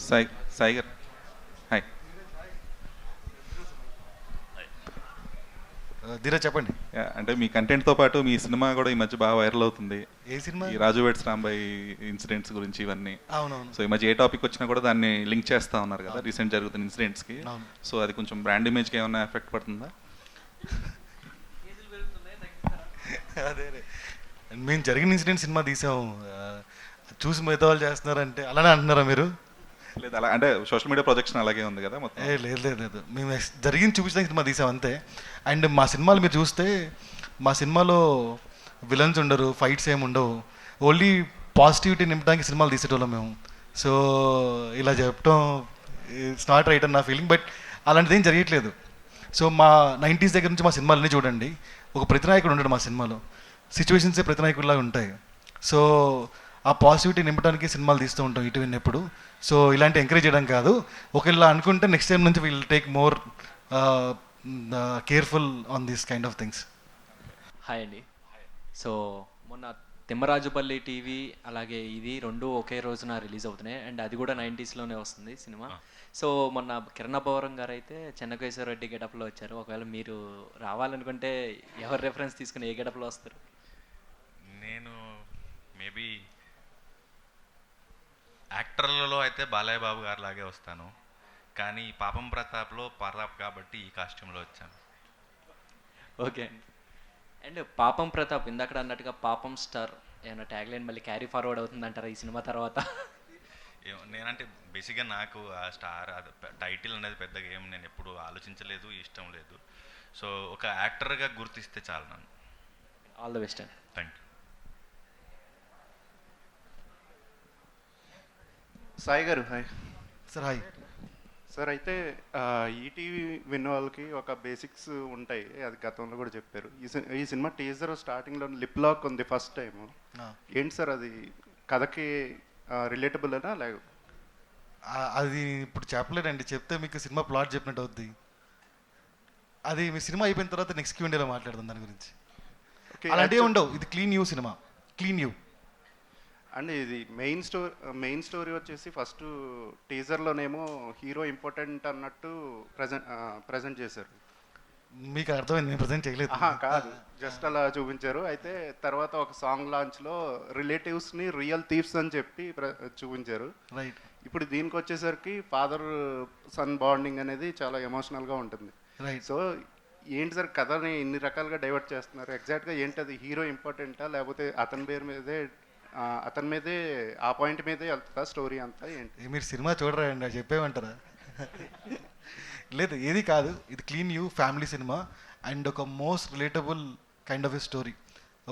సాయి సాయి గారు హాయ్. ధీరజ్ చెప్పండి. అంటే మీ కంటెంట్తో పాటు మీ సినిమా కూడా ఈ మధ్య బాగా వైరల్ అవుతుంది. ఏ సినిమా? ఈ రాజు వెడ్స్ రాంబాయ్ ఇన్సిడెంట్స్ గురించి ఇవన్నీ. అవునవును. సో ఈ మధ్య ఏ టాపిక్ వచ్చినా కూడా దాన్ని లింక్ చేస్తూ ఉన్నారు కదా రీసెంట్ జరుగుతున్న ఇన్సిడెంట్స్కి. అవును. సో అది కొంచెం బ్రాండ్ ఇమేజ్కి ఏమైనా ఎఫెక్ట్ పడుతుందా? అదే మేము జరిగిన ఇన్సిడెంట్ సినిమా తీసాము. చూసి మిగతా వాళ్ళు చేస్తున్నారంటే అలానే అంటున్నారా మీరు? లేదు, అలా అంటే సోషల్ మీడియా ప్రొజెక్షన్ అలాగే ఉంది కదా మొత్తం. లేదు లేదు లేదు, మేము జరిగింది చూపించడానికి సినిమా తీసాం అంతే. అండ్ మా సినిమాలు మీరు చూస్తే మా సినిమాలో విలన్స్ ఉండరు, ఫైట్స్ ఏమి ఉండవు, ఓన్లీ పాజిటివిటీ నింపడానికి సినిమాలు తీసేటోళ్ళం మేము. సో ఇలా చెప్పడం ఇట్స్ నాట్ రైట్ అని నా ఫీలింగ్, బట్ అలాంటిది ఏం జరగట్లేదు. సో మా 90s దగ్గర నుంచి మా సినిమాలన్నీ చూడండి, ఒక ప్రతినాయకుడు ఉంటాడు మా సినిమాలో, సిచ్యువేషన్సే ప్రతినాయకుడిలాగా ఉంటాయి. సో ఆ పాజిటివిటీ నింపడానికి సినిమాలు తీస్తూ ఉంటాం ఇటు విన్నప్పుడు. సో ఇలాంటి ఎంకరేజ్ చేయడం కాదు, ఒకవేళ అనుకుంటే నెక్స్ట్ టైం నుంచి will take more careful on this kind of things. Hi అండి. సో మొన్న తిమ్మరాజుపల్లి టీవీ అలాగే ఇది రెండు ఒకే రోజున రిలీజ్ అవుతున్నాయి, అండ్ అది కూడా 90sలోనే వస్తుంది సినిమా. సో మొన్న కిరణ్ అబ్బవరం గారు అయితే చెన్నకేశ్వర రెడ్డి గెటప్లో వచ్చారు. ఒకవేళ మీరు రావాలనుకుంటే ఎవరు రెఫరెన్స్ తీసుకుని ఏ గెటప్లో వస్తారు? నేను మేబీ యాక్టర్లలో అయితే బాలయ్య బాబు గారు లాగే వస్తాను, కానీ పాపం ప్రతాప్లో ప్రతాప్ కాబట్టి ఈ కాస్ట్యూమ్లో వచ్చాను. ఓకే అండి. అండ్ పాపం ప్రతాప్ ఇందాక అన్నట్టుగా పాపం స్టార్ ఏమైనా ట్యాగ్ లైన్ మళ్ళీ క్యారీ ఫార్వర్డ్ అవుతుందంటారా ఈ సినిమా తర్వాత? నేనంటే బేసిక్గా నాకు ఆ స్టార్ టైటిల్ అనేది పెద్దగా ఏం నేను ఎప్పుడు ఆలోచించలేదు, ఇష్టం లేదు. సో ఒక యాక్టర్గా గుర్తిస్తే చాలు నన్ను. ఆల్ ద బెస్ట్ అండి. Thank you. సాయి గారు హాయ్ సార్. Hi sir. అయితే ఈటీవీ విన్న వాళ్ళకి ఒక బేసిక్స్ ఉంటాయి, అది గతంలో కూడా చెప్పారు. ఈ సినిమా టీజర్ స్టార్టింగ్లో లిప్ లాక్ ఉంది ఫస్ట్ టైం. ఏంటి సార్ అది, కథకి రిలేటబుల్ అనా లేక? అది ఇప్పుడు చెప్పలేదండి, చెప్తే మీకు సినిమా ప్లాట్ చెప్పినట్టు అవుద్ది. అది మీ సినిమా అయిపోయిన తర్వాత నెక్స్ట్ Q&Aలో మాట్లాడదాం దాని గురించి. అలాంటివి ఉండవు, ఇది clean U cinema, clean you. And ఇది మెయిన్ స్టోరీ వచ్చేసి ఫస్ట్ టీజర్లోనేమో హీరో ఇంపార్టెంట్ అన్నట్టు ప్రజెంట్ చేశారు. మీకు అర్థమైంది, నేను ప్రజెంట్ చేయలేదు. కాదు, జస్ట్ అలా చూపించారు. అయితే తర్వాత ఒక సాంగ్ లాంచ్లో రిలేటివ్స్ని రియల్ థీవ్స్ అని చెప్పి చూపించారు. రైట్. ఇప్పుడు దీనికి వచ్చేసరికి ఫాదర్ సన్ బాండింగ్ అనేది చాలా ఎమోషనల్గా ఉంటుంది. రైట్. సో ఏంటి సార్ కథని ఇన్ని రకాలుగా డైవర్ట్ చేస్తున్నారు? ఎగ్జాక్ట్గా ఏంటి అది, హీరో ఇంపార్టెంటా లేకపోతే అతని మీదే ఆ పాయింట్ మీదే వెళ్తుందా స్టోరీ అంతా ఏంటి? మీరు సినిమా చూడరా అండి, అది చెప్పేమంటారా? లేదు, ఏది కాదు, ఇది clean U family cinema and ఒక most relatable kind of a story.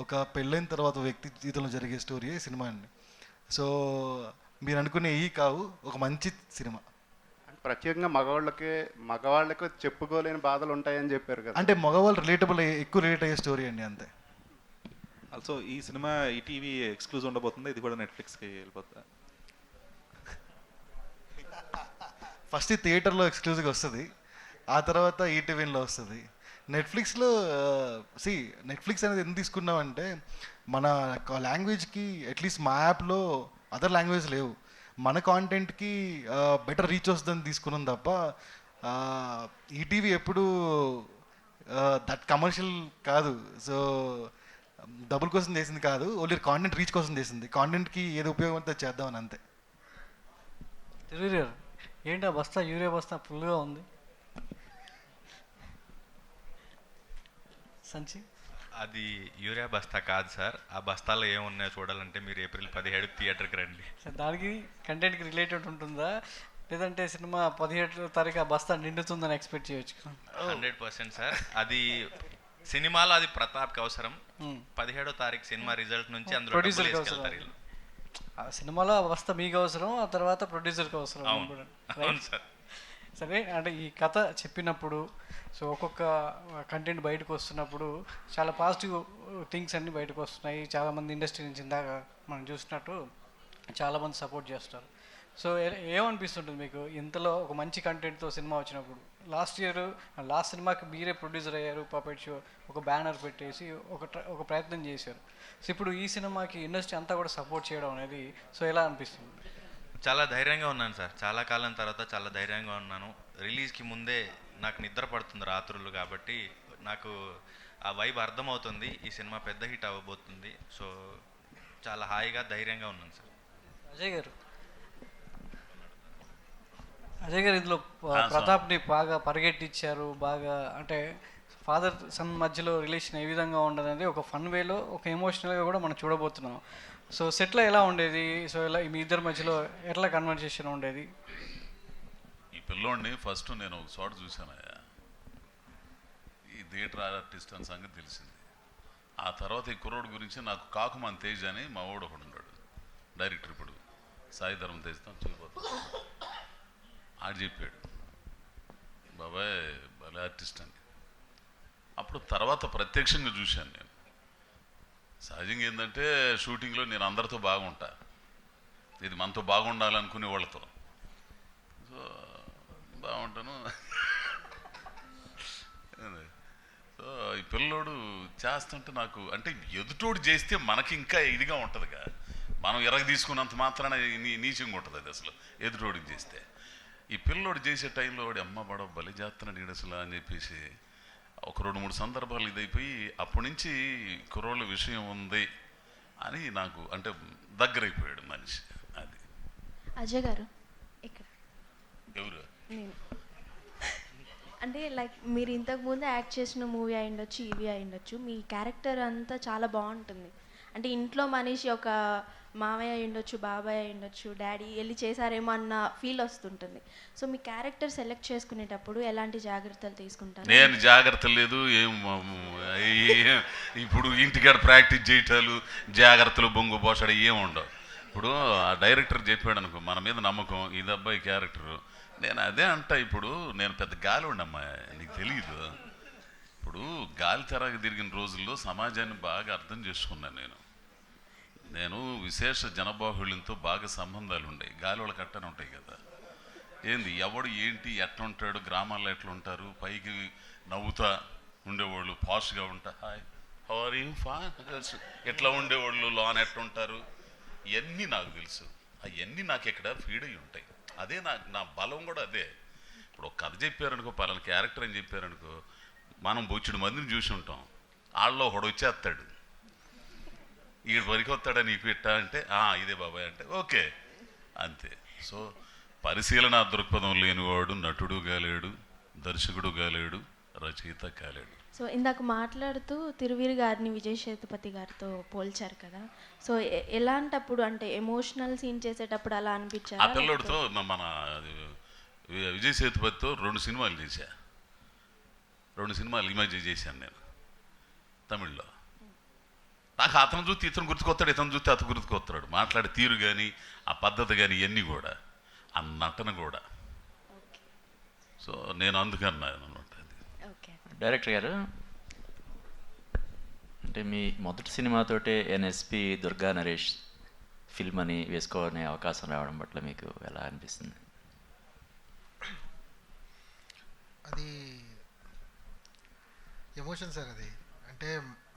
ఒక పెళ్ళైన తర్వాత వ్యక్తి జీవితంలో జరిగే స్టోరీయే సినిమా అండి. సో మీరు అనుకునే ఈ కావు, ఒక మంచి సినిమా. ప్రత్యేకంగా మగవాళ్ళకే చెప్పుకోలేని బాధలు ఉంటాయని చెప్పారు కదా. అంటే మగవాళ్ళు ఎక్కువ రిలేట్ అయ్యే స్టోరీ అండి, అంతే. ఆల్సో ఈ సినిమా ఈటీవీ ఎక్స్క్లూజివ్ ఉండబోతుంది, ఇది కూడా నెట్ఫ్లిక్స్కి వెళ్ళిపోతుందా? ఫస్ట్ థియేటర్లో ఎక్స్క్లూజివ్గా వస్తుంది, ఆ తర్వాత ఈటీవీలో వస్తుంది. నెట్ఫ్లిక్స్లో నెట్ఫ్లిక్స్ అనేది ఎందుకు తీసుకున్నామంటే మన లాంగ్వేజ్కి అట్లీస్ట్ మా యాప్లో అదర్ లాంగ్వేజ్ లేవు, మన కాంటెంట్కి బెటర్ రీచ్ వస్తుందని తీసుకున్నాం తప్ప ఈటీవీ ఎప్పుడు దట్ కమర్షియల్ కాదు. సో డబ్బుల కోసం చేసింది కాదు, ఓన్లీ కాంటెంట్ రీచ్ కోసం చేసింది. కాంటెంట్కి ఏది ఉపయోగం అయితే చేద్దామని అంతే. తెలియదు ఏంటి ఆ బస్తా, యూరియా బస్తా ఫుల్గా ఉంది సంచి. అది యూరియా బస్తా కాదు సార్, ఆ బస్తాలో ఏమున్నాయో చూడాలంటే మీరు April 17 థియేటర్కి రండి. దానికి కంటెంట్కి రిలేటెడ్ ఉంటుందా, లేదంటే సినిమా 17వ తారీఖు ఆ బస్తా నిండుతుందని ఎక్స్పెక్ట్ చేయొచ్చు? 100% సార్, అది సినిమాలో అది ప్రతాప్కి అవసరం. 17వ తారీఖు సినిమా రిజల్ట్ నుంచి అందులో ప్రొడ్యూసర్కి అవసరం. ఆ సినిమాలో ఆ బస్తా మీకు అవసరం, ఆ తర్వాత ప్రొడ్యూసర్కి అవసరం. అవును సార్. సరే, అంటే ఈ కథ చెప్పినప్పుడు సో ఒక్కొక్క కంటెంట్ బయటకు వస్తున్నప్పుడు చాలా పాజిటివ్ థింగ్స్ అన్నీ బయటకు వస్తున్నాయి. చాలామంది ఇండస్ట్రీ నుంచి ఇందాక మనం చూసినట్టు చాలామంది సపోర్ట్ చేస్తారు. సో ఏమనిపిస్తుంటుంది మీకు ఇంతలో ఒక మంచి కంటెంట్తో సినిమా వచ్చినప్పుడు? లాస్ట్ సినిమాకి మీరే ప్రొడ్యూసర్ అయ్యారు, పపెట్ షో, ఒక బ్యానర్ పెట్టేసి ఒక ప్రయత్నం చేశారు. సో ఇప్పుడు ఈ సినిమాకి ఇండస్ట్రీ అంతా కూడా సపోర్ట్ చేయడం అనేది సో ఎలా అనిపిస్తుంది? చాలా ధైర్యంగా ఉన్నాను సార్. చాలా కాలం తర్వాత చాలా ధైర్యంగా ఉన్నాను. రిలీజ్కి ముందే నాకు నిద్ర పడుతుంది రాత్రులు, కాబట్టి నాకు ఆ వైబ్ అర్థమవుతుంది. ఈ సినిమా పెద్ద హిట్ అవ్వబోతుంది. సో చాలా హాయిగా ధైర్యంగా ఉన్నాను సార్. అజయ్ గారు ఇందులో ప్రతాప్ని బాగా పరిగెట్టించారు. బాగా అంటే ఫాదర్ సన్ మధ్యలో రిలేషన్ ఏ విధంగా ఉండదు ఒక ఫన్ వేలో, ఒక ఎమోషనల్గా కూడా మనం చూడబోతున్నాం. సో సెట్లో ఎలా ఉండేది? సో ఎలా మీ ఇద్దరి మధ్యలో ఎట్లా కన్వర్సేషన్ ఉండేది? ఈ పిల్లోడిని ఫస్ట్ నేను ఒక చోట చూశానయ్యా, ఈ థియేటర్ ఆర్టిస్ట్ అని సంగతి తెలిసింది. ఆ తర్వాత ఈ కుర్రోడు గురించి నాకు కాకుమాన్ తేజ్ అని మా వాడు ఒకడు ఉన్నాడు, డైరెక్టర్, ఇప్పుడు సాయి ధర్మ తేజ్తో చూసిపోతాడు. ఆడు చెప్పాడు, బాబాయ్ భలే ఆర్టిస్ట్ అని. అప్పుడు తర్వాత ప్రత్యక్షంగా చూశాను నేను. సహజంగా ఏంటంటే షూటింగ్లో నేను అందరితో బాగుంటా, ఇది మనతో బాగుండాలనుకునే వాళ్ళతో సో బాగుంటాను. సో ఈ పిల్లోడు చేస్తుంటే నాకు అంటే ఎదుటోడు చేస్తే మనకి ఇంకా ఇదిగా ఉంటుందిగా, మనం ఎరగ తీసుకున్నంత మాత్రాన నీచంగా ఉంటుంది అది అసలు ఎదుటోడికి చేస్తే. ఈ పిల్లోడు చేసే టైంలో వాడి అమ్మ పడవ బలి చేస్తున్నాడు ఈడసలు అని చెప్పేసి ఒక 2-3 సందర్భాలు ఇదైపోయి అప్పటి నుంచి కుర్రోళ్ళ విషయం ఉంది అని నాకు అంటే దగ్గరైపోయాడు మనిషి. అది అజయ్ గారు ఇక్కడ ఎవరు నేను అంటే లైక్ మీరు ఇంతకుముందు యాక్ట్ చేసిన మూవీ అయిండొచ్చు, ఇవి అయిండొచ్చు, మీ క్యారెక్టర్ అంతా చాలా బాగుంటుంది. అంటే ఇంట్లో మనిషి ఒక మావయ్య అయ్యుండొచ్చు, బాబాయ్ అయ్యుండొచ్చు, డాడీ వెళ్ళి చేశారేమో అన్న ఫీల్ వస్తుంటుంది. సో మీ క్యారెక్టర్ సెలెక్ట్ చేసుకునేటప్పుడు ఎలాంటి జాగ్రత్తలు తీసుకుంటారు? నేను జాగ్రత్తలు లేదు ఇప్పుడు ఇంటికాడ ప్రాక్టీస్ చేయటాలు జాగ్రత్తలు బొంగు పోషాడు ఏం ఉండవు. ఇప్పుడు ఆ డైరెక్టర్ చెప్పాడు అనుకో, మన మీద నమ్మకం, ఇది అబ్బాయి క్యారెక్టరు, నేను అదే అంటా. ఇప్పుడు నేను పెద్ద గాలి ఉండమ్మా, నీకు తెలియదు. ఇప్పుడు గాలి తెరగ తిరిగిన రోజుల్లో సమాజాన్ని బాగా అర్థం చేసుకున్నాను నేను విశేష జనబాహుళ్యంతో బాగా సంబంధాలు ఉండేవి. గాలి వాళ్ళకి అట్టనే ఉంటాయి కదా, ఏంది ఎవడు ఏంటి ఎట్లా ఉంటాడు, గ్రామాల్లో ఎట్లా ఉంటారు, పైకి నవ్వుతా ఉండేవాళ్ళు, పాష్గా ఉంటా, hi how are you fine తెలుసు, ఎట్లా ఉండేవాళ్ళు, లోన్ ఎట్లా ఉంటారు, ఇవన్నీ నాకు తెలుసు. అవన్నీ నాకు ఇక్కడ ఫీడ్ అయ్యి ఉంటాయి. అదే నా బలం కూడా అదే. ఇప్పుడు ఒక కథ చెప్పారనుకో, పలానా క్యారెక్టర్ అని చెప్పారనుకో, మనం బొచ్చుడు మందిని చూసి ఉంటాం, వాళ్ళలో ఒకడు వచ్చేస్తాడు, ఈడు పనికొస్తాడని నీకు పెట్టా అంటే ఇదే బాబాయ్ అంటే ఓకే అంతే. సో పరిశీలన దృక్పథం లేనివాడు నటుడు కాలేడు, దర్శకుడు కాలేడు, రచయిత కాలేడు. సో ఇందాక మాట్లాడుతూ తిరువీరు గారిని విజయ్ సేతుపతి గారితో పోల్చారు కదా, సో ఎలాంటప్పుడు అంటే ఎమోషనల్ సీన్ చేసేటప్పుడు అలా అనిపించారు? ఆ పిల్లడితో మన విజయ్ సేతుపతితో 2 సినిమాలు చేశా. 2 సినిమాలు ఈ మధ్య చేశాను నేను తమిళ్లో. నాకు అతను చూస్తే ఇతను గుర్తుకొస్తాడు, ఇతను చూస్తే అతను గుర్తుకొస్తాడు, మాట్లాడే తీరు కానీ ఆ పద్ధతి కానీ ఇవన్నీ కూడా, ఆ నటన కూడా. సో నేను అందుకన్నాను అనమాట. డైరెక్టర్ గారు, అంటే మీ మొదటి సినిమాతోటే ఎన్ఎస్పి దుర్గా నరేష్ ఫిల్మ్ అని వేసుకోనే అవకాశం రావడం పట్ల మీకు ఎలా అనిపిస్తుంది? అది ఎమోషన్ సార్. అది అంటే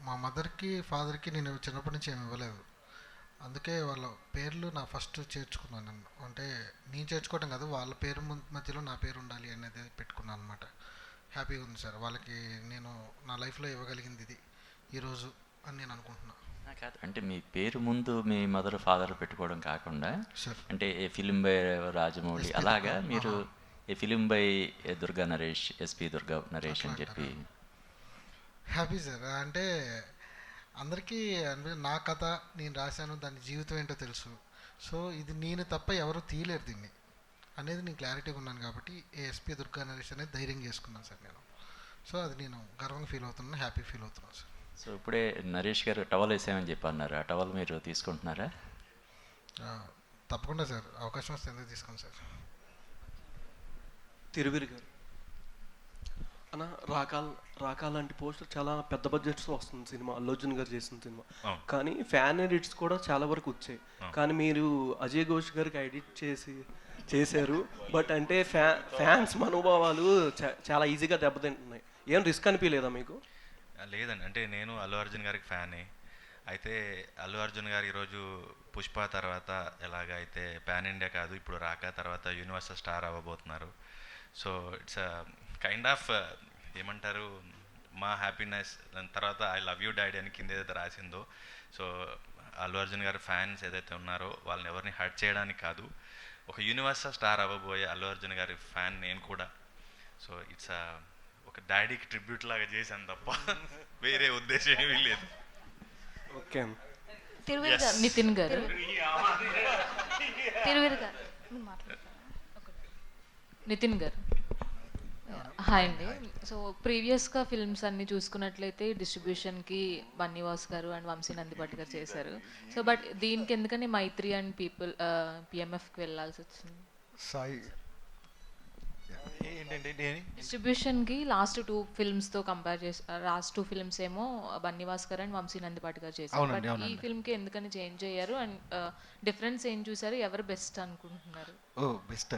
మా మదర్కి ఫాదర్కి నేను చిన్నప్పటి నుంచి ఏమి ఇవ్వలేదు, అందుకే వాళ్ళ పేర్లు నా ఫస్ట్ చేర్చుకున్నాను నేను. అంటే నేను చేర్చుకోవటం కాదు, వాళ్ళ పేరు మధ్యలో నా పేరు ఉండాలి అనేది పెట్టుకున్నాను అనమాట. హ్యాపీగా ఉంది సార్. వాళ్ళకి నేను నా లైఫ్లో ఇవ్వగలిగింది ఇది ఈరోజు అని నేను అనుకుంటున్నాను. అంటే మీ పేరు ముందు మీ మదర్ ఫాదర్ పెట్టుకోవడం కాకుండా, అంటే ఏ ఫిలిం బై రాజమౌళి అలాగా మీరు a film by Durga Naresh, SP Durga Naresh అని చెప్పి. Happy sir. అంటే అందరికీ నా కథ నేను రాశాను, దాని జీవితం ఏంటో తెలుసు. సో ఇది నేను తప్ప ఎవరు తీయలేరు దీన్ని అనేది నేను క్లారిటీగా ఉన్నాను కాబట్టి ఎస్పి దుర్గా నరేష్ అనేది ధైర్యం చేసుకున్నాను సార్ నేను. సో అది నేను గర్వంగా ఫీల్ అవుతున్నాను, హ్యాపీ ఫీల్ అవుతున్నాను సార్. సో ఇప్పుడే నరేష్ గారు టవల్ వేసామని చెప్పి అన్నారు, ఆ టవల్ మీరు తీసుకుంటున్నారా? తప్పకుండా సార్, అవకాశం వస్తే ఎందుకు తీసుకోండి సార్. తిరువీరు గారు అన్న, రాకాల్ లాంటి పోస్టర్ చాలా పెద్ద బడ్జెట్స్తో వస్తుంది సినిమా, అల్లు అర్జున్ గారు చేసిన సినిమా, కానీ ఫ్యాన్ ఎడిట్స్ కూడా చాలా వరకు వచ్చాయి. కానీ మీరు అజయ్ ఘోష్ గారికి ఎడిట్ చేశారు, బట్ అంటే ఫ్యాన్స్ మనోభావాలు చాలా ఈజీగా దెబ్బతింటున్నాయి. ఏం రిస్క్ అనిపించలేదా మీకు? లేదండి, అంటే నేను అల్లు అర్జున్ గారికి ఫ్యానే. అయితే అల్లు అర్జున్ గారు ఈరోజు పుష్ప తర్వాత ఎలాగైతే పాన్ ఇండియా కాదు ఇప్పుడు రాక తర్వాత యూనివర్సల్ స్టార్ అవ్వబోతున్నారు. సో ఇట్స్ కైండ్ ఆఫ్ ఏమంటారు మా హ్యాపీనెస్. దాని తర్వాత ఐ లవ్ యూ డాడీ అని కింద ఏదైతే రాసిందో, సో అల్లు అర్జున్ గారి ఫ్యాన్స్ ఏదైతే ఉన్నారో వాళ్ళని ఎవరిని హర్ట్ చేయడానికి కాదు, ఒక యూనివర్సల్ స్టార్ అవ్వబోయే అల్లు అర్జున్ గారి ఫ్యాన్ నేను కూడా. సో ఇట్స్ ఒక డాడీకి ట్రిబ్యూట్ లాగా చేశాను తప్ప వేరే ఉద్దేశం ఏమీ లేదు. ఓకే నితిన్ గారు నితిన్ గారు హాయ్ అండి. సో ప్రీవియస్గా ఫిల్మ్స్ అన్ని చూసుకున్నట్లయితే డిస్ట్రిబ్యూషన్కి బన్నీవాస్ గారు అండ్ వంశీ నందిపాటి గారు చేశారు. సో బట్ దీనికి ఎందుకని మైత్రి అండ్ పీపుల్ పిఎంఎఫ్కి వెళ్ళాల్సి వచ్చింది? సాయి డిస్ట్రిబ్యూషన్కి లాస్ట్ 2 ఫిల్మ్స్తో కంపేర్ చేసి లాస్ట్ 2 ఫిల్మ్స్ ఏమో బన్నీవాస్ గారు అండ్ వంశీ నందిపాటి గారు చేశారు. బట్ ఈ ఫిల్మ్కి ఎందుకని చేంజ్ అయ్యారు అండ్ డిఫరెన్స్ ఏం చూసారు? ఎవరు బెస్ట్ అనుకుంటున్నారు? ఓ బెస్ట్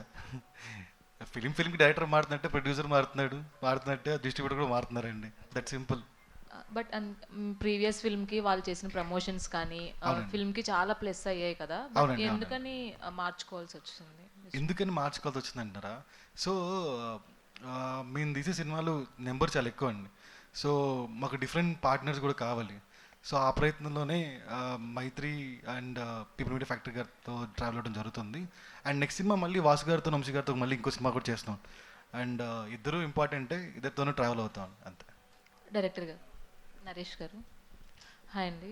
ఫిలింకి డైరెక్టర్ మారుతున్నట్టే ప్రొడ్యూసర్ మారుతున్నట్టే డిస్ట్రిబ్యూటర్ కూడా మారుతున్నారండి. That simple. బట్ ప్రీవియస్ ఫిల్మ్కి వాళ్ళు చేసిన ప్రమోషన్స్ కానీ ఫిల్మ్కి చాలా ప్లస్ అయ్యాయి కదా, ఎందుకని మార్చుకోవాల్సి వచ్చింది? ఎందుకని మార్చుకోవాల్సి వచ్చిందంటారా? సో మేము తీసే సినిమాలు నెంబర్ చాలా ఎక్కువ అండి. సో మాకు డిఫరెంట్ పార్ట్నర్స్ కూడా కావాలి. సో ఆ ప్రయత్నంలోనే మైత్రి అండ్ పీపుల్ మీడియా ఫ్యాక్టరీ గారితో ట్రావెల్ అవ్వడం జరుగుతుంది. అండ్ నెక్స్ట్ సినిమా మళ్ళీ వాసు గారితో వంశీ గారితో మళ్ళీ ఇంకో సినిమా కూడా చేస్తాం. అండ్ ఇద్దరు ఇంపార్టెంటే, ఇద్దరితోనూ ట్రావెల్ అవుతాం అంతే. డైరెక్టర్ గారు నరేష్ గారు హాయ్ అండి.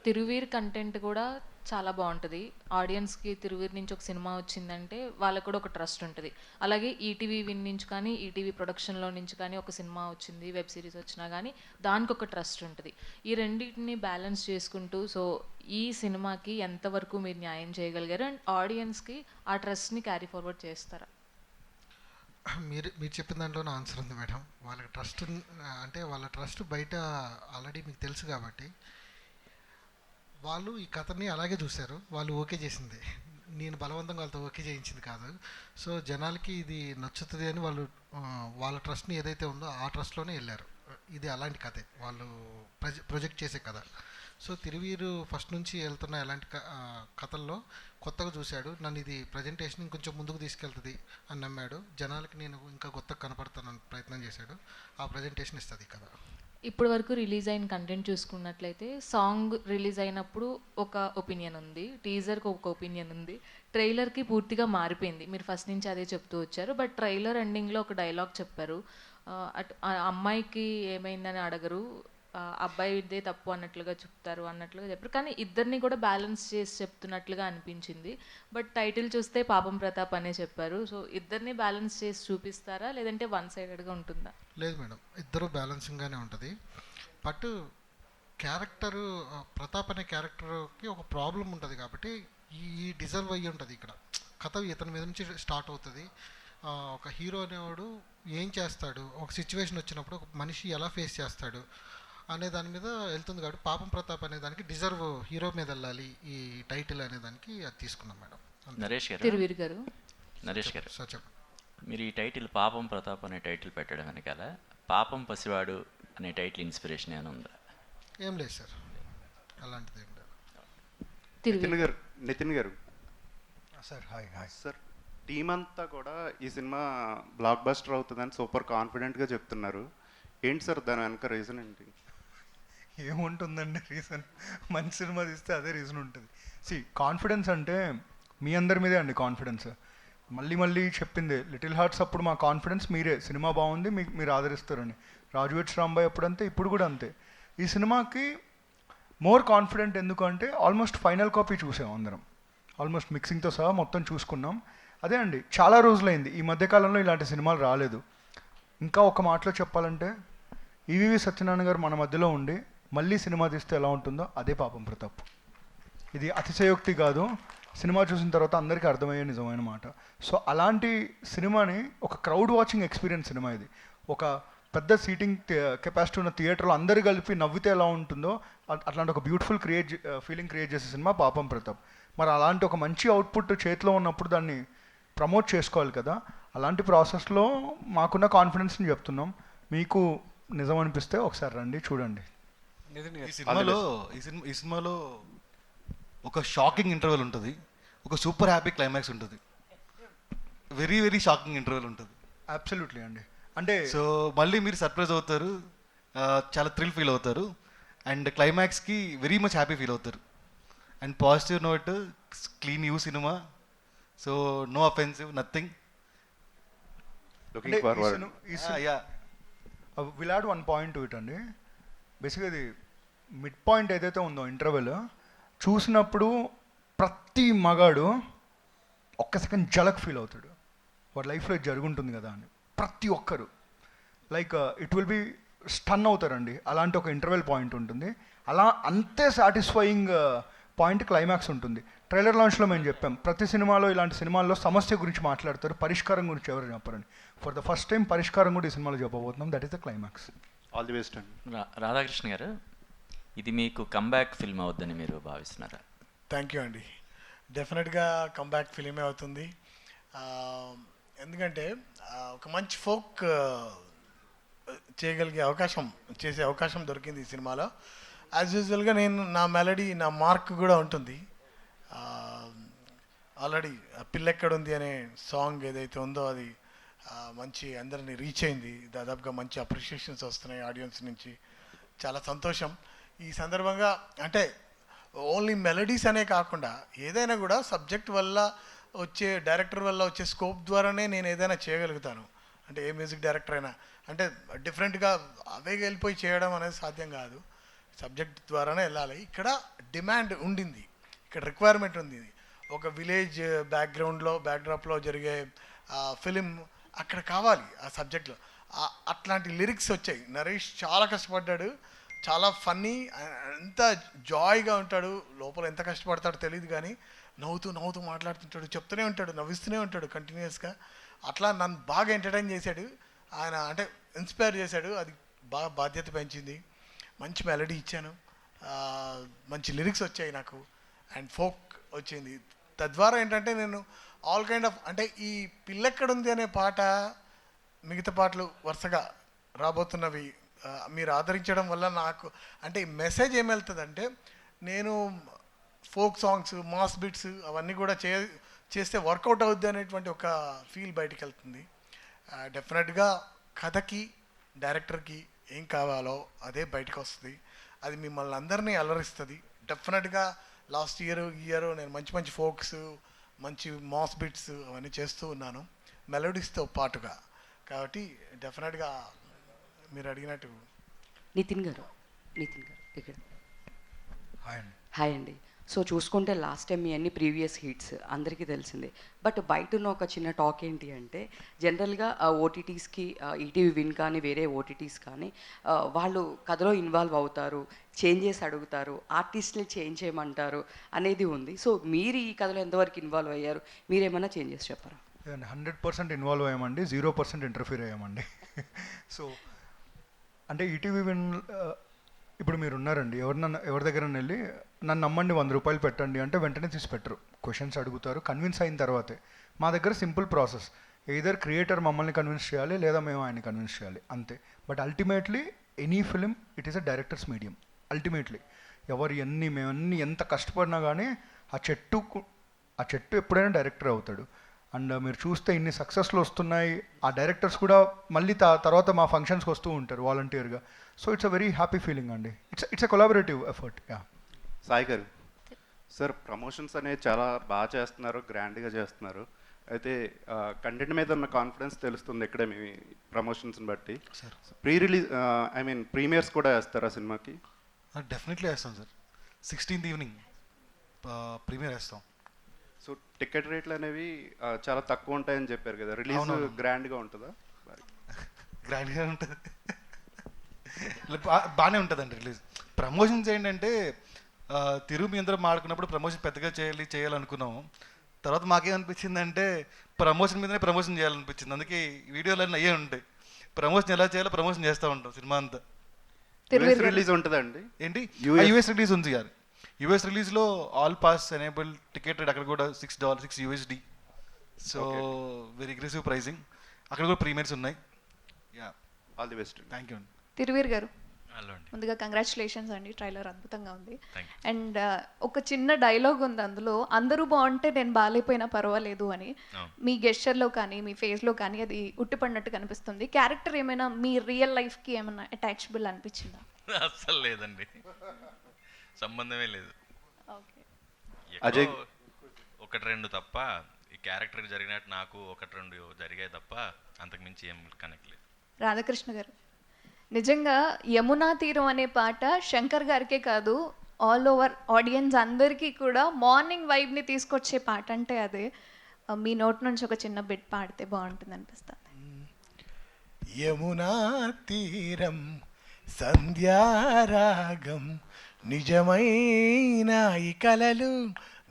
తిరువీర్ కంటెంట్ కూడా చాలా బాగుంటుంది. ఆడియన్స్కి తిరువీర్ నుంచి ఒక సినిమా వచ్చిందంటే వాళ్ళకు కూడా ఒక ట్రస్ట్ ఉంటుంది. అలాగే ఈటీవీ విన్ నుంచి కానీ ఈటీవీ ప్రొడక్షన్లో నుంచి కానీ ఒక సినిమా వచ్చింది, వెబ్ సిరీస్ వచ్చినా కానీ దానికి ఒక ట్రస్ట్ ఉంటుంది. ఈ రెండింటిని బ్యాలెన్స్ చేసుకుంటూ సో ఈ సినిమాకి ఎంతవరకు మీరు న్యాయం చేయగలిగారు అండ్ ఆడియన్స్కి ఆ ట్రస్ట్ని క్యారీ ఫార్వర్డ్ చేస్తారా? మీరు చెప్పిన దాంట్లోనే ఆన్సర్ ఉంది మేడం. వాళ్ళకి ట్రస్ట్ అంటే వాళ్ళ ట్రస్ట్ బయట ఆల్రెడీ మీకు తెలుసు కాబట్టి వాళ్ళు ఈ కథని అలాగే చూశారు. వాళ్ళు ఓకే చేసింది, నేను బలవంతంగా వాళ్ళతో ఓకే చేయించింది కాదు. సో జనాలకి ఇది నచ్చుతుంది అని వాళ్ళు వాళ్ళ ట్రస్ట్ని ఏదైతే ఉందో ఆ ట్రస్ట్లోనే వెళ్ళారు. ఇది అలాంటి కథే వాళ్ళు ప్రొజెక్ట్ చేసే కథ. సో తిరువీరు ఫస్ట్ నుంచి వెళ్తున్న ఎలాంటి కథల్లో కొత్తగా చూశాడు, నన్ను ఇది ప్రజెంటేషన్ ఇంకొంచెం ముందుకు తీసుకెళ్తుంది అని నమ్మాడు. జనాలకి నేను ఇంకా కొత్తగా కనపడతానని ప్రయత్నం చేశాడు. ఆ ప్రజెంటేషన్ ఇస్తుంది కథ. ఇప్పటి వరకు రిలీజ్ అయిన కంటెంట్ చూసుకున్నట్లయితే సాంగ్ రిలీజ్ అయినప్పుడు ఒక ఒపీనియన్ ఉంది, టీజర్కి ఒక ఒపీనియన్ ఉంది, ట్రైలర్కి పూర్తిగా మారిపోయింది. మీరు ఫస్ట్ నుంచి అదే చెప్తూ వచ్చారు. బట్ ట్రైలర్ ఎండింగ్లో ఒక డైలాగ్ చెప్పారు, అటు అమ్మాయికి ఏమైందని అడగరు, అబ్బాయిదే తప్పు అన్నట్లుగా చెప్తారు అన్నట్లుగా చెప్పారు. కానీ ఇద్దరిని కూడా బ్యాలెన్స్ చేసి చెప్తున్నట్లుగా అనిపించింది. బట్ టైటిల్ చూస్తే పాపం ప్రతాప్ అనే చెప్పారు. సో ఇద్దరిని బ్యాలెన్స్ చేసి చూపిస్తారా లేదంటే వన్ సైడెడ్గా ఉంటుందా? లేదు మేడం, ఇద్దరు బ్యాలెన్సింగ్గానే ఉంటుంది. బట్ క్యారెక్టరు ప్రతాప్ అనే క్యారెక్టర్కి ఒక ప్రాబ్లం ఉంటుంది కాబట్టి ఈ డిజర్వ్ అయ్యి ఉంటుంది. ఇక్కడ కథ ఇతని మీద నుంచి స్టార్ట్ అవుతుంది. ఒక హీరో అనేవాడు ఏం చేస్తాడు, ఒక సిచ్యువేషన్ వచ్చినప్పుడు ఒక మనిషి ఎలా ఫేస్ చేస్తాడు అనే దాని మీద వెళ్తుంది కాబట్టి పాపం ప్రతాప్ అనే దానికి డిజర్వ్ హీరో మీద వెళ్ళాలి ఈ టైటిల్ అనే దానికి అది తీసుకున్నాం మేడం. నరేష్ గారు నరేష్ గారు సార్ చెప్పండి. మీరు ఈ టైటిల్ పాపం ప్రతాప్ అనే టైటిల్ పెట్టడం వెనకాల పాపం పసివాడు అనే టైటిల్ ఇన్స్పిరేషన్ ఏమైనా ఉందా? ఏం లేదు సార్, అలాంటిది ఏం లేదు. నితిన్ గారు సార్ హాయ్ సార్, టీం అంతా కూడా ఈ సినిమా బ్లాక్ బస్టర్ అవుతుందని సూపర్ కాన్ఫిడెంట్గా చెప్తున్నారు. ఏంటి సార్ దాని వెనక రీజన్ ఏంటి? ఏముంటుందండి రీజన్? మంచి సినిమా తీస్తే అదే రీజన్ ఉంటుంది. కాన్ఫిడెన్స్ అంటే మీ అందరి మీదే అండి కాన్ఫిడెన్స్. మళ్ళీ చెప్పింది లిటిల్ హార్ట్స్ అప్పుడు మా కాన్ఫిడెన్స్ మీరే, సినిమా బాగుంది మీరు ఆదరిస్తారని. రాజు వెడ్స్ రాంబాయ్ అప్పుడు అంతే, ఇప్పుడు కూడా అంతే. ఈ సినిమాకి మోర్ కాన్ఫిడెంట్ ఎందుకంటే ఆల్మోస్ట్ ఫైనల్ కాపీ చూసాం అందరం, ఆల్మోస్ట్ మిక్సింగ్తో సహా మొత్తం చూసుకున్నాం. అదే అండి చాలా రోజులైంది, ఈ మధ్యకాలంలో ఇలాంటి సినిమాలు రాలేదు. ఇంకా ఒక మాటలో చెప్పాలంటే ఈవీవి సత్యనారాయణ గారు మన మధ్యలో ఉండి మళ్ళీ సినిమా తీస్తే ఎలా ఉంటుందో అదే పాపం ప్రతాప్. ఇది అతిశయోక్తి కాదు, సినిమా చూసిన తర్వాత అందరికీ అర్థమయ్యే నిజమైన మాట. సో అలాంటి సినిమాని ఒక క్రౌడ్ వాచింగ్ ఎక్స్పీరియన్స్ సినిమా ఇది. ఒక పెద్ద సీటింగ్ కెపాసిటీ ఉన్న థియేటర్లో అందరు కలిపి నవ్వితే ఎలా ఉంటుందో అట్లాంటి ఒక బ్యూటిఫుల్ ఫీలింగ్ క్రియేట్ చేసే సినిమా పాపం ప్రతాప్. మరి అలాంటి ఒక మంచి అవుట్పుట్ చేతిలో ఉన్నప్పుడు దాన్ని ప్రమోట్ చేసుకోవాలి కదా. అలాంటి ప్రాసెస్లో మాకున్న కాన్ఫిడెన్స్ని చెప్తున్నాం. మీకు నిజం అనిపిస్తే ఒకసారి రండి చూడండి. నితిన్ ఈ గారు సినిమాలో ఈ సినిమాలో ఒక షాకింగ్ ఇంటర్వెల్ ఉంటుంది, ఒక సూపర్ హ్యాపీ క్లైమాక్స్ ఉంటుంది, వెరీ వెరీ షాకింగ్ ఇంటర్వెల్ ఉంటుంది. అబ్సల్యూట్లీ అండి. అంటే సో మళ్ళీ మీరు సర్ప్రైజ్ అవుతారు, చాలా థ్రిల్ ఫీల్ అవుతారు, అండ్ క్లైమాక్స్కి వెరీ మచ్ హ్యాపీ ఫీల్ అవుతారు. And positive note, clean U cinema, so no offensive, nothing. Looking forward. Will add one point to it అండి. బేసిక్గా ఇది మిడ్ పాయింట్ ఏదైతే ఉందో ఇంటర్వెల్ చూసినప్పుడు ప్రతి మగాడు ఒక్క సెకండ్ జలక్ ఫీల్ అవుతాడు, వాడి లైఫ్లో ఇది జరుగుంటుంది కదా అని. ప్రతి ఒక్కరు like it will be stun అవుతారండి. అలాంటి ఒక ఇంటర్వెల్ పాయింట్ ఉంటుంది. అలా అంతే సాటిస్ఫైయింగ్ పాయింట్ క్లైమాక్స్ ఉంటుంది. ట్రైలర్ లాంచ్లో మేము చెప్పాం, ప్రతి సినిమాలో ఇలాంటి సినిమాల్లో సమస్య గురించి మాట్లాడతారు, పరిష్కారం గురించి ఎవరు చెప్పారని. ఫర్ ద ఫస్ట్ టైం పరిష్కారం కూడా ఈ సినిమాలో చెప్పబోతున్నాం. That is the climax. All the best అండి. రాధాకృష్ణ గారు, ఇది మీకు కంబ్యాక్ ఫిల్మ్ అవుద్దని మీరు భావిస్తున్నారా? థ్యాంక్ యూ అండి. డెఫినెట్గా కంబ్యాక్ ఫిలిమే అవుతుంది. ఎందుకంటే ఒక మంచి ఫోక్ చేయగలిగే చేసే అవకాశం దొరికింది ఈ సినిమాలో. యాజ్ యూజువల్గా నేను నా మెలడీ, నా మార్క్ కూడా ఉంటుంది. ఆల్రెడీ పిల్లెక్కడుంది అనే సాంగ్ ఏదైతే ఉందో అది మంచి అందరినీ రీచ్ అయింది. దాదాపుగా మంచి అప్రిషియేషన్స్ వస్తున్నాయి ఆడియన్స్ నుంచి. చాలా సంతోషం. ఈ సందర్భంగా అంటే ఓన్లీ మెలడీస్ అనే కాకుండా ఏదైనా కూడా సబ్జెక్ట్ వల్ల వచ్చే, డైరెక్టర్ వల్ల వచ్చే స్కోప్ ద్వారానే నేను ఏదైనా చేయగలుగుతాను. అంటే ఏ మ్యూజిక్ డైరెక్టర్ అయినా అంటే డిఫరెంట్గా అవే వెళ్ళిపోయి చేయడం అనేది సాధ్యం కాదు. సబ్జెక్ట్ ద్వారానే వెళ్ళాలి. ఇక్కడ డిమాండ్ ఉండింది, ఇక్కడ రిక్వైర్మెంట్ ఉంది. ఒక విలేజ్ బ్యాక్డ్రాప్లో జరిగే ఫిలిం అక్కడ కావాలి ఆ సబ్జెక్ట్లో. అట్లాంటి లిరిక్స్ వచ్చాయి. నరేష్ చాలా కష్టపడ్డాడు, చాలా ఫన్నీ, ఎంత జాయ్గా ఉంటాడు. లోపల ఎంత కష్టపడతాడో తెలియదు కానీ నవ్వుతూ మాట్లాడుతుంటాడు, చెప్తూనే ఉంటాడు, నవ్విస్తూనే ఉంటాడు కంటిన్యూస్గా. అట్లా నన్ను బాగా ఎంటర్టైన్ చేశాడు ఆయన, అంటే ఇన్స్పైర్ చేశాడు. అది బాగా బాధ్యత పెంచింది. మంచి మెలడీ ఇచ్చాను, మంచి లిరిక్స్ వచ్చాయి నాకు, అండ్ ఫోక్ వచ్చింది. తద్వారా ఏంటంటే నేను ఆల్ కైండ్ ఆఫ్, అంటే ఈ పిల్లెక్కడుంది అనే పాట, మిగతా పాటలు వరుసగా రాబోతున్నవి మీరు ఆదరించడం వల్ల నాకు అంటే ఈ మెసేజ్ ఏం వెళ్తుందంటే, నేను ఫోక్ సాంగ్స్, మాస్ బిట్స్ అవన్నీ కూడా చేస్తే వర్కౌట్ అవుద్ది అనేటువంటి ఒక ఫీల్ బయటికి వెళ్తుంది. డెఫినెట్గా కథకి, డైరెక్టర్కి ఏం కావాలో అదే బయటకు వస్తుంది. అది మిమ్మల్ని అందరినీ అలరిస్తుంది. డెఫినెట్గా లాస్ట్ ఇయర్ నేను మంచి ఫోక్స్, మంచి మాస్ బిట్స్ అవన్నీ చేస్తూ ఉన్నాను మెలోడీస్తో పాటుగా. కాబట్టి డెఫినెట్గా మీరు అడిగినట్టు. నితిన్ గారు ఇక్కడ హాయ్ అండి. హాయ్ అండి. సో చూసుకుంటే లాస్ట్ టైం మీ అన్ని ప్రీవియస్ హిట్స్ అందరికీ తెలిసిందే. బట్ బయట ఉన్న ఒక చిన్న టాక్ ఏంటి అంటే, జనరల్గా ఓటీటీస్కి ఈటీవీ విన్ కానీ వేరే ఓటీటీస్ కానీ వాళ్ళు కథలో ఇన్వాల్వ్ అవుతారు, చేంజెస్ అడుగుతారు, ఆర్టిస్ట్ని చేంజ్ చేయమంటారు అనేది ఉంది. సో మీరు ఈ కథలో ఎంతవరకు ఇన్వాల్వ్ అయ్యారు, మీరేమైనా చేంజెస్ చెప్పారా? 100% ఇన్వాల్వ్ అయ్యామండి, 0% ఇంటర్ఫీర్ అయ్యామండి. సో అంటే ఈటీవీ విన్ ఇప్పుడు మీరు ఉన్నారండి, ఎవరి దగ్గర వెళ్ళి నన్ను నమ్మండి 100 రూపాయలు పెట్టండి అంటే వెంటనే తీసి పెట్టరు, క్వశ్చన్స్ అడుగుతారు, కన్విన్స్ అయిన తర్వాతే. మా దగ్గర సింపుల్ ప్రాసెస్, ఎయిదర్ క్రియేటర్ మమ్మల్ని కన్విన్స్ చేయాలి లేదా మేము ఆయన్ని కన్విన్స్ చేయాలి, అంతే. But ultimately any film it is a directors medium. Ultimately మేము ఎంత కష్టపడినా కానీ ఆ చెట్టు ఎప్పుడైనా డైరెక్టర్ అవుతాడు. అండ్ మీరు చూస్తే ఇన్ని సక్సెస్లు వస్తున్నాయి, ఆ డైరెక్టర్స్ కూడా మళ్ళీ తర్వాత మా ఫంక్షన్స్కి వస్తూ ఉంటారు వాలంటీర్గా. So it's a very happy feeling అండి. It's a collaborative effort. Yeah. Sai గారు, సార్ ప్రమోషన్స్ అనేది చాలా బాగా చేస్తున్నారు, గ్రాండ్గా చేస్తున్నారు. అయితే కంటెంట్ మీద ఉన్న కాన్ఫిడెన్స్ తెలుస్తుంది ఇక్కడే మీ ప్రమోషన్స్ని బట్టి. ప్రీమియర్స్ కూడా వేస్తారా సినిమాకి? డెఫినెట్లీ వేస్తాం సార్. 16th ఈవినింగ్ ప్రీమియర్ వేస్తాం. సో టికెట్ రేట్లు అనేవి చాలా తక్కువ ఉంటాయని చెప్పారు కదా, రిలీజ్ గ్రాండ్గా ఉంటుందా? గ్రాండ్గా ఉంటుంది, బాగానే ఉంటుందండి రిలీజ్. ప్రమోషన్స్ ఏంటంటే మీ అందరం మాడుకున్నప్పుడు ప్రమోషన్ పెద్దగా చేయాలనుకున్నాము. తర్వాత మాకేమనిపించిందంటే ప్రమోషన్ మీదనే ప్రమోషన్ చేయాలనిపించింది. అందుకే వీడియోలన్నీ అయ్యే ఉంటాయి, ప్రమోషన్ ఎలా చేయాలో ప్రమోషన్ చేస్తూ ఉంటాం సినిమా అంతా. రిలీజ్ ఉంటుందండి ఏంటి? యూఎస్ రిలీజ్ ఉంది గారు. యూఎస్ రిలీజ్లో all pass enable ticket rate అక్కడ కూడా $6 USD. So very aggressive pricing. అక్కడ కూడా ప్రీమియర్స్ ఉన్నాయి. Yeah, all the best. Thank you అండి. తిరువీర్ గారు. హలో అండి. ముందుగా కంగ్రాచులేషన్స్ అండి, ట్రైలర్ అద్భుతంగా ఉంది. థ్యాంక్ అండ్ ఒక చిన్న డైలాగ్ ఉంది అందులో, అందరూ బాగుంటే నేను బాగాలేకపోయినా పర్వాలేదు అని. మీ గెస్చర్లో కానీ మీ ఫేస్లో కానీ అది ఉట్టిపడినట్టు కనిపిస్తుంది. క్యారెక్టర్ ఏమైనా మీ రియల్ లైఫ్కి ఏమైనా అటాచబుల్ అనిపించిందా? అస్సలు లేదండి, సంబంధమే లేదు. అజయ్ ఒకటి రెండు తప్ప, ఈ క్యారెక్టర్ జరిగినట్టు నాకు ఒకటి రెండు జరిగాయి తప్ప అంతకుమించి ఏం కనెక్ట్ లేదు. రాధాకృష్ణ గారు, నిజంగా యమునా తీరం అనే పాట శంకర్ గారికే కాదు, ఆల్ ఓవర్ ఆడియన్స్ అందరికీ కూడా మార్నింగ్ వైబ్ని తీసుకొచ్చే పాట అంటే అదే. మీ నోట్ నుంచి ఒక చిన్న బిట్ పాడితే బాగుంటుంది అనిపిస్తుంది. యమునా తీరం సంధ్యారాగం నిజమైన ఈ కలలు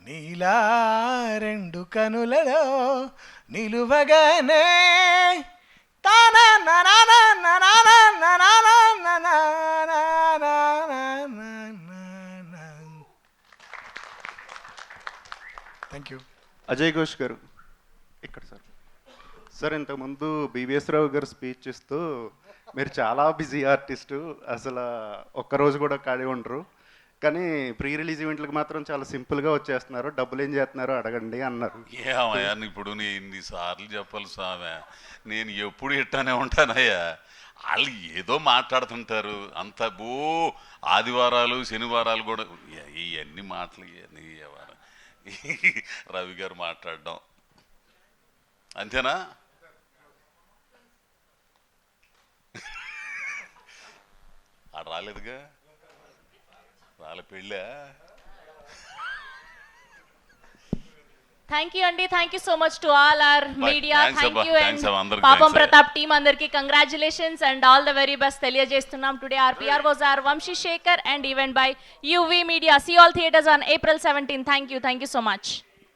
నీలా రెండు కనులలో నిలువగానే థ్యాంక్ యూ. అజయ్ ఘోష్ గారు ఇక్కడ సార్. సార్ ఇంతకుముందు బీవీఎస్ రావు గారు స్పీచ్ ఇస్తూ మీరు చాలా బిజీ ఆర్టిస్టు, అసలు ఒక్కరోజు కూడా ఖాళీ ఉండరు, కానీ ప్రీ రిలీజ్ ఈవెంట్లకు మాత్రం చాలా సింపుల్గా వచ్చేస్తున్నారు, డబ్బులు ఏం చేస్తున్నారో అడగండి అన్నారు. ఏమయ్యా ఇప్పుడు నేను ఇన్నిసార్లు చెప్పాలి స్వామి, నేను ఎప్పుడు ఇట్టానే ఉంటానయ్యా. వాళ్ళు ఏదో మాట్లాడుతుంటారు అంత ఆదివారాలు శనివారాలు కూడా ఇవన్నీ మాటలు ఇవన్నీ రవి గారు మాట్లాడడం అంతేనా? ఆడ రాలేదుగా, రాలే పెళ్ళా. థ్యాంక్ యూ అండి, thank you so much to all our media. Thank you and అందరికి పాపం ప్రతాప్ టీమ్ అందరికి congratulations and all the very best తెలియజేస్తున్నాం. Today R PR was R Vamsi Shekhar and event by UV media. See all theatres on April 17. థ్యాంక్ you so much.